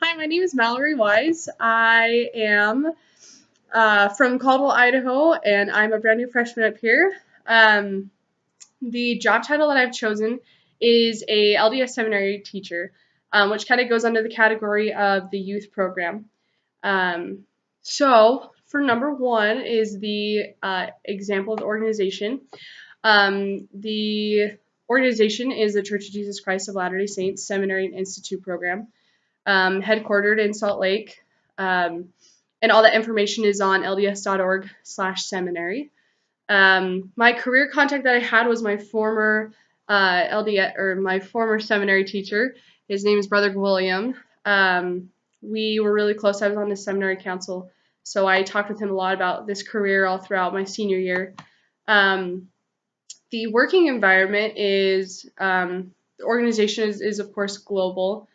Hi, my name is Mallory Wise. I am from Caldwell, Idaho, and I'm a brand new freshman up here. Um, the job title that I've chosen is a LDS seminary teacher, which kind of goes under the category of the youth program. Um, so, for number one is the example of the organization. The organization is the Church of Jesus Christ of Latter-day Saints Seminary and Institute program, headquartered in Salt Lake. And all that information is on lds.org/seminary. My career contact that I had was my former LDS or my former seminary teacher. His name is Brother William. We were really close. I was on the seminary council, so I talked with him a lot about this career all throughout my senior year. The working environment is the organization is of course global.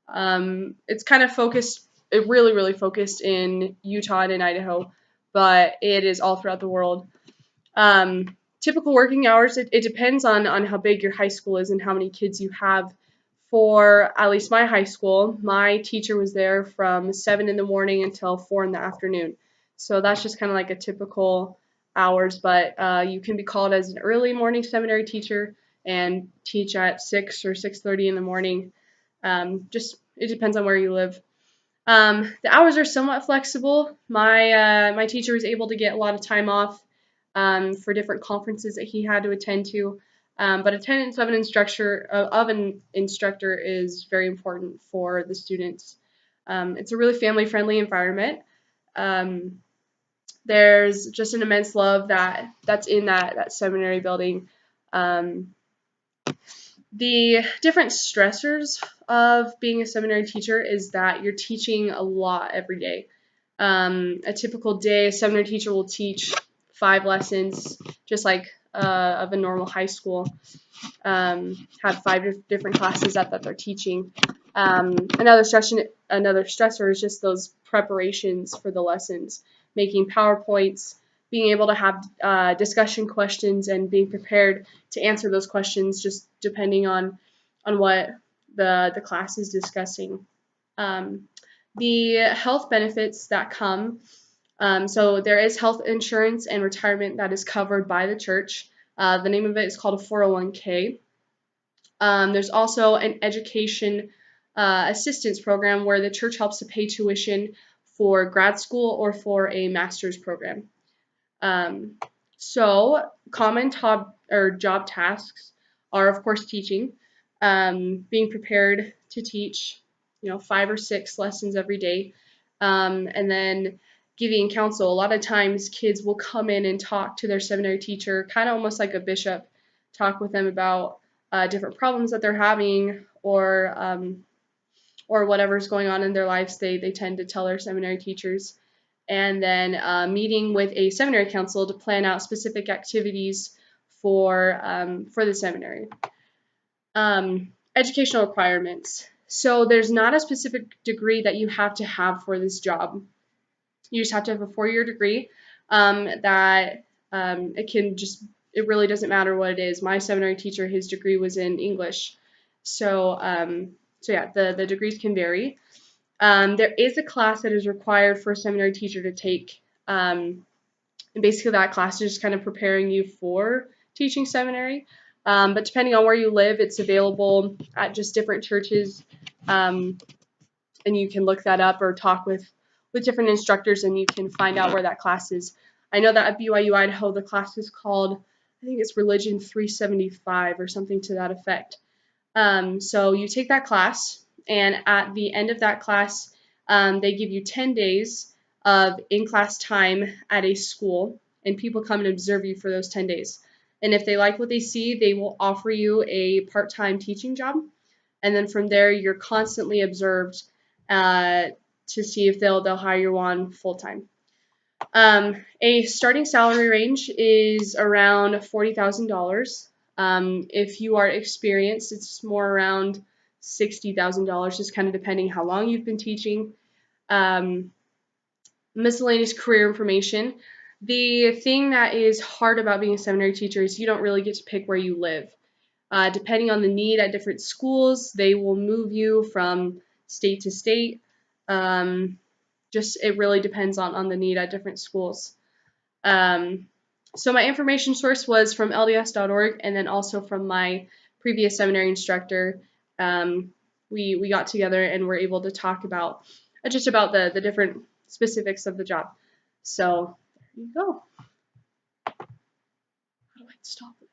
It's kind of focused, it really focused in Utah and in Idaho, but it is all throughout the world. Typical working hours, it depends on how big your high school is and how many kids you have. For at least my high school, my teacher was there from 7 in the morning until 4 in the afternoon. So that's just kind of like a typical hours, but you can be called as an early morning seminary teacher and teach at 6 or 6:30 in the morning. Just it depends on where you live. The hours are somewhat flexible. My teacher was able to get a lot of time off for different conferences that he had to attend to. But attendance of an instructor is very important for the students. It's a really family-friendly environment. Um, there's just an immense love that's in that seminary building. Um, the different stressors of being a seminary teacher is that you're teaching a lot every day. A typical day, a seminary teacher will teach 5 lessons, just like of a normal high school. Have 5 different classes that they're teaching. Another stressor is just those preparations for the lessons, making PowerPoints, being able to have discussion questions, and being prepared to answer those questions just depending on what the class is discussing. The health benefits that come. So there is health insurance and retirement that is covered by the church. The name of it is called a 401k. There's also an education assistance program where the church helps to pay tuition for grad school or for a master's program. So common job tasks are, of course, teaching, being prepared to teach, 5 or 6 lessons every day, and then giving counsel. A lot of times kids will come in and talk to their seminary teacher, kind of almost like a bishop, talk with them about different problems that they're having or whatever's going on in their lives. They tend to tell their seminary teachers. And then meeting with a seminary council to plan out specific activities for the seminary. Educational requirements. So there's not a specific degree that you have to have for this job. You just have to have a 4-year degree that it really doesn't matter what it is. My seminary teacher, his degree was in English. So yeah, the degrees can vary. There is a class that is required for a seminary teacher to take. And basically that class is just kind of preparing you for teaching seminary. But depending on where you live, it's available at just different churches. And you can look that up or talk with different instructors and you can find out where that class is. I know that at BYU Idaho, the class is called, I think it's Religion 375 or something to that effect. So you take that class, and at the end of that class, they give you 10 days of in-class time at a school, and people come and observe you for those 10 days. And if they like what they see, they will offer you a part-time teaching job. And then from there, you're constantly observed to see if they'll hire you on full-time. A starting salary range is around $40,000. If you are experienced, it's more around $60,000, just kind of depending how long you've been teaching. Miscellaneous career information. The thing that is hard about being a seminary teacher is you don't really get to pick where you live. Depending on the need at different schools, they will move you from state to state. Just it really depends on the need at different schools. So my information source was from LDS.org, and then also from my previous seminary instructor. We got together and were able to talk about just about the different specifics of the job. So there you go. How do I stop it?